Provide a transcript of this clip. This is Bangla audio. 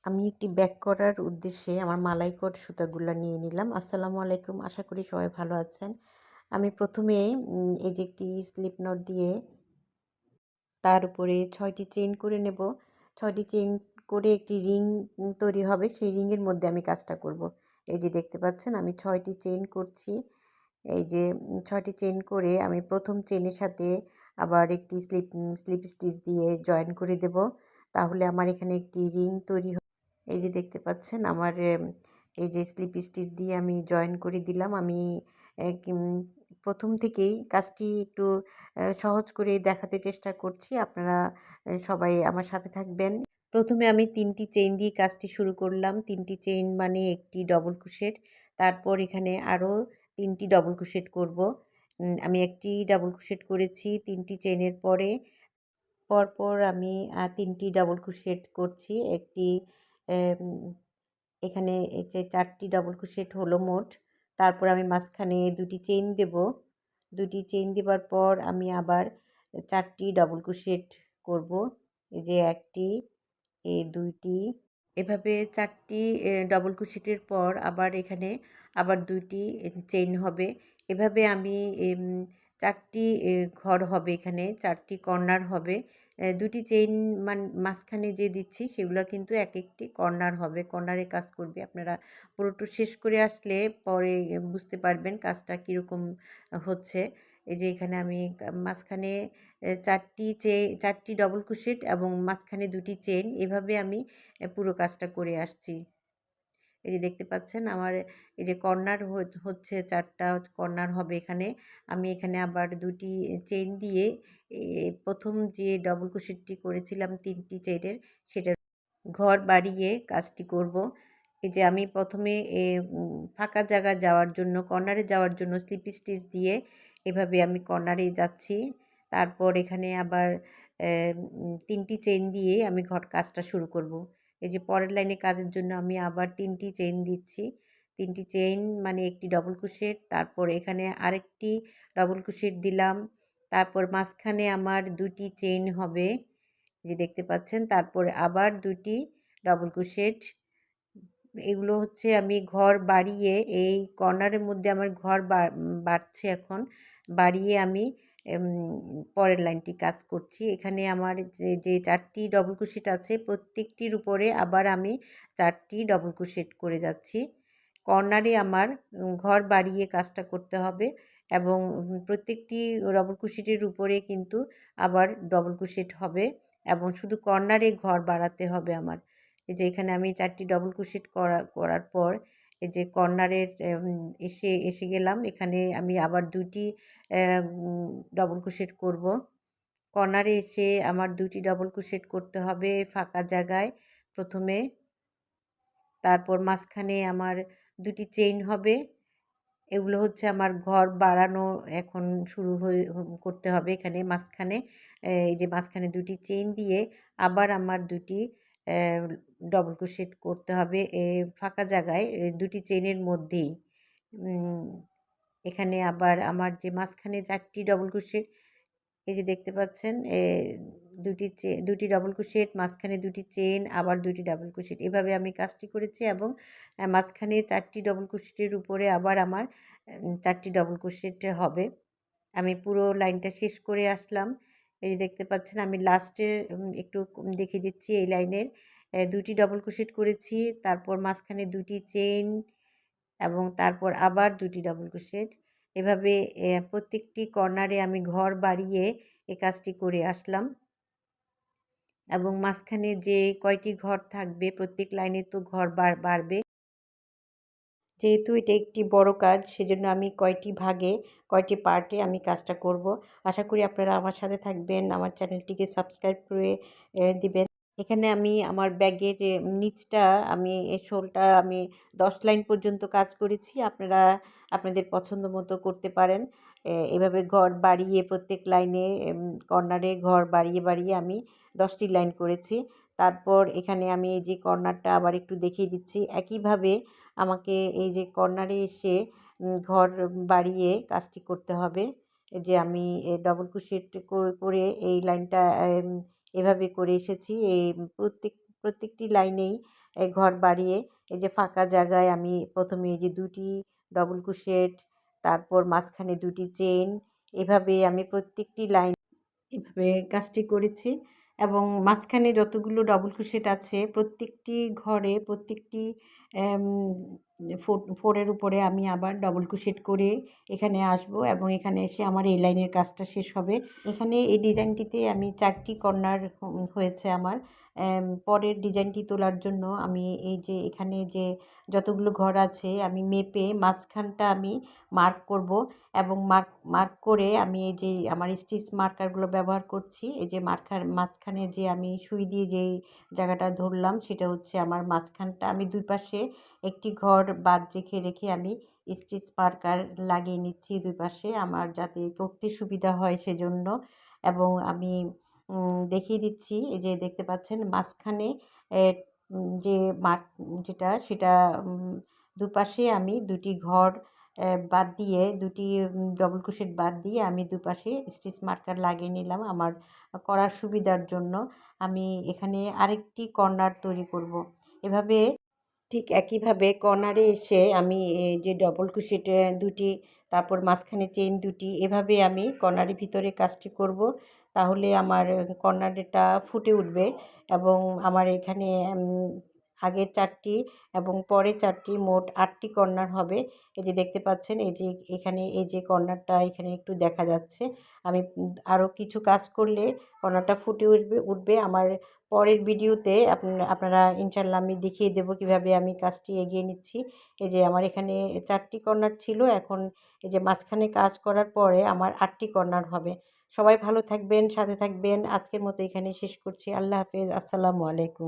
আমি একটি ব্যাক করার উদ্দেশ্যে আমার মালাই কট সুতাগুলা নিয়ে নিলাম। আসসালামু আলাইকুম। আশা করি সবাই ভালো আছেন। আমি প্রথমে এই যে একটি স্লিপ নট দিয়ে তার উপরে ৬ টি চেইন করে নেব। ৬ টি চেইন করে একটি রিং তৈরি হবে। সেই রিংয়ের মধ্যে আমি কাজটা করব। এই যে দেখতে পাচ্ছেন আমি ৬ টি চেইন করছি। এই যে ৬ টি চেইন করে আমি ১ম চেইনের সাথে আবার একটি স্লিপ স্টিচ দিয়ে জয়েন করে দেব। তাহলে আমার এখানে একটি রিং তৈরি এই যে দেখতে পাচ্ছেন আমার এই যে স্লিপ স্টিচ দিয়ে আমি জয়েন করে দিলাম। আমি কিম ১ম থেকেই কাজটি একটু সহজ করে দেখাতে চেষ্টা করছি। আপনারা সবাই আমার সাথে থাকবেন। প্রথমে আমি ৩ টি চেইন দিয়ে কাজটি শুরু করলাম। ৩ টি চেইন মানে একটি ডবল ক্রোশেট। তারপর এখানে আরও ৩ টি ডবল ক্রোশেট করব। আমি একটি ডাবল ক্রোশেট করেছি ৩ টি চেইনের পরে। পরপর আমি ৩ টি ডাবল ক্রোশেট করছি। একটি এম এখানে এই যে ৪ টি ডাবল ক্রোশেট হলো মোট। তারপর আমি মাঝখানে ২ টি চেইন দেব। ২ টি চেইন দেবার পর আমি আবার ৪ টি ডাবল ক্রোশেট করব। এই যে ১ টি, ২ টি এভাবে ৪ টি ডাবল ক্রোশেটের পর আবার এখানে আবার ২ টি চেইন হবে। এভাবে আমি ৪ টি ঘর হবে এখানে, ৪ টি কর্নার হবে। ২ টি চেইন মাঝখানে যে দিচ্ছি সেগুলা কিন্তু একেকটি কর্নার হবে। কর্নারে কাজ করবে। আপনারা পুরোটা শেষ করে আসলে পরে বুঝতে পারবেন কাজটা কীরকম হচ্ছে। এই যে এখানে আমি মাঝখানে ৪ টি ডবল ক্রোশেট এবং মাঝখানে ২ টি চেইন এভাবে আমি পুরো কাজটা করে আসছি। এই যে দেখতে পাচ্ছেন আমার এই যে কর্নার হচ্ছে ৪ টা কর্নার হবে এখানে। আমি এখানে আবার ২ টি চেইন দিয়ে ১ম যে ডবল ক্রোশেটটি করেছিলাম ৩ টি চেইনের সেটার ঘর বাড়িয়ে কাজটি করব। এই যে আমি প্রথমে ফাঁকা জায়গা যাওয়ার জন্য কর্নারে যাওয়ার জন্য স্লিপ স্টিচ দিয়ে এভাবে আমি কর্নারে যাচ্ছি। তারপর এখানে আবার ৩ টি চেইন দিয়ে আমি কাজটা শুরু করব। এই যে পরের লাইনে কাজের জন্য আমি আবার ৩ টি চেইন দিচ্ছি। ৩ টি চেইন মানে একটি ডবল ক্রোশেট, তারপর এখানে আরেকটি ডবল ক্রোশেট দিলাম। তারপর মাঝখানে আমার ২ টি চেইন হবে। যে দেখতে পাচ্ছেন। তারপরে আবার ২ টি ডবল ক্রোশেট। এগুলো হচ্ছে আমি ঘর বাড়িয়ে এই কর্নারের মধ্যে আমার ঘর বাড়ছে এখন। বাড়িয়ে আমি এম পরের লাইনটি কাজ করছি। এখানে আমার যে ৪ টি ডবল ক্রোশেট আছে প্রত্যেকটির উপরে আবার আমি ৪ টি ডবল ক্রোশেট করে যাচ্ছি। কর্নারে আমার ঘর বাড়িয়ে কাজটা করতে হবে এবং প্রত্যেকটি ডবল ক্রোশেটের উপরে কিন্তু আবার ডবল ক্রোশেট হবে এবং শুধু কর্নারে ঘর বাড়াতে হবে আমার। এই যে এখানে আমি ৪ টি ডবল ক্রোশেট করার পর এই যে কর্নারের এসে গেলাম। এখানে আমি আবার ২ টি ডবল ক্রোশেট করব। কর্নারে এসে আমার ২ টি ডবল ক্রোশেট করতে হবে ফাঁকা জায়গায় প্রথমে। তারপর মাঝখানে আমার ২ টি চেইন হবে। এগুলো হচ্ছে আমার ঘর বাড়ানো এখন শুরু করতে হবে এখানে মাঝখানে। এই যে মাঝখানে ২ টি চেইন দিয়ে আবার আমার ২ টি ডবল ক্রোশেট করতে হবে ফাঁকা জায়গায় ২ টি চেইনের মধ্যেই। উম এখানে আবার আমার যে মাঝখানে ৪ টি ডবল ক্রোশেট এই যে দেখতে পাচ্ছেন ২ টি ডবল ক্রোশেট, মাঝখানে ২ টি চেইন, আবার ২ টি ডাবল ক্রোশেট। এভাবে আমি কাজটি করেছি এবং মাঝখানে ৪ টি ডবল ক্রোশেটের উপরে আবার আমার ৪ টি ডবল ক্রোশেট হবে। আমি পুরো লাইনটা শেষ করে আসলাম। এই যে দেখতে পাচ্ছেন আমি লাস্টে একটু দেখিয়ে দিচ্ছি এই লাইনের ২ টি ডবল ক্রোশেট করেছি। তারপর মাঝখানে ২ টি চেইন এবং তারপর আবার ২ টি ডবল ক্রোশেট। এভাবে প্রত্যেকটি কর্নারে আমি ঘর বাড়িয়ে এই কাজটি করে আসলাম এবং মাঝখানে যে কয়টি ঘর থাকবে প্রত্যেক লাইনে তো ঘর বাড়বে। যেহেতু এটা একটি বড় কাজ সেজন্য আমি কয়টি পার্টে আমি কাজটা করব। আশা করি আপনারা আমার সাথে থাকবেন, আমার চ্যানেলটিকে সাবস্ক্রাইব করে দিবেন। এখানে আমি আমার ব্যাগের নিচটা আমি শোলটা আমি ১০ লাইন পর্যন্ত কাজ করেছি। আপনারা আপনাদের পছন্দ মতো করতে পারেন। এভাবে ঘর বাড়িয়ে প্রত্যেক লাইনে কর্নারে ঘর বাড়িয়ে আমি ১০ টি লাইন করেছি। তারপর এখানে আমি এই যে কর্নারটা আবার একটু দেখিয়ে দিচ্ছি। একইভাবে আমাকে এই যে কর্নারে এসে ঘর বাড়িয়ে কাজটি করতে হবে। এই যে আমি ডবল ক্রোশেট করে এই লাইনটা এভাবে করে এসেছি। প্রত্যেকটি লাইনেই এই ঘর বাড়িয়ে এই যে ফাঁকা জায়গায় আমি প্রথমে এই যে 2টি ডবল ক্রোশেট, তারপর মাঝখানে 2টি চেইন, এভাবে আমি প্রত্যেকটি লাইন এভাবে কাজটি করেছি এবং মাঝখানে যতগুলো ডবল ক্রোশেট আছে প্রত্যেকটি ঘরে প্রত্যেকটি এম 4 এর উপরে আমি আবার ডবল ক্রোশেট করে এখানে আসব এবং এখানে এসে আমার এই লাইনের কাজটা শেষ হবে। এখানে এই ডিজাইনটিতে আমি 4টি কর্নার হয়েছে আমার। পরের ডিজাইনটি তোলার জন্য আমি এই যে এখানে যে যতগুলো ঘর আছে আমি মেপে মাঝখানটা আমি মার্ক করব এবং মার্ক করে আমি এই যে আমার স্টিচ মার্কারগুলো ব্যবহার করছি। এই যে মাঝখানে যে আমি সুই দিয়ে যেই জায়গাটা ধরলাম সেটা হচ্ছে আমার মাঝখানটা। আমি 2 পাশে একটি ঘর বাদ রেখে আমি স্টিচ মার্কার লাগিয়ে নিচ্ছি 2 পাশে আমার যাতে করতে সুবিধা হয় সেজন্য। এবং আমি দেখিয়ে দিচ্ছি, এই যে দেখতে পাচ্ছেন মাঝখানে এ যে মার্ক যেটা সেটা দুপাশে আমি 2টি ঘর বাদ দিয়ে 2টি ডবল ক্রোশেট বাদ দিয়ে আমি দুপাশে স্টিচ মার্কার লাগিয়ে নিলাম আমার করার সুবিধার জন্য। আমি এখানে আরেকটি কর্নার তৈরি করব। এভাবে ঠিক একইভাবে কর্নারে এসে আমি এই যে ডবল ক্রোশেটে 2টি, তারপর মাঝখানে চেইন 2টি, এভাবে আমি কর্নারের ভিতরে কাজটি করব। তাহলে আমার কর্নারটা ফুটে উঠবে এবং আমার এখানে আগের 4টি এবং পরে 4টি মোট 8টি কর্নার হবে। এই যে দেখতে পাচ্ছেন এই যে এখানে এই যে কর্নারটা এখানে একটু দেখা যাচ্ছে। আমি আরও কিছু কাজ করলে কর্নারটা ফুটে উঠবে। আমার পরের ভিডিওতে আপনারা ইনশাআল্লাহ আমি দেখিয়ে দেব কিভাবে আমি কাজটি এগিয়ে নিচ্ছি। এই যে আমার এখানে 4টি কর্নার ছিল, এখন এই যে মাঝখানে কাজ করার পরে আমার 8টি কর্নার হবে। সবাই ভালো থাকবেন, সাথে থাকবেন। আজকের মতো এখানেই শেষ করছি। আল্লাহ হাফেজ। আসসালামু আলাইকুম।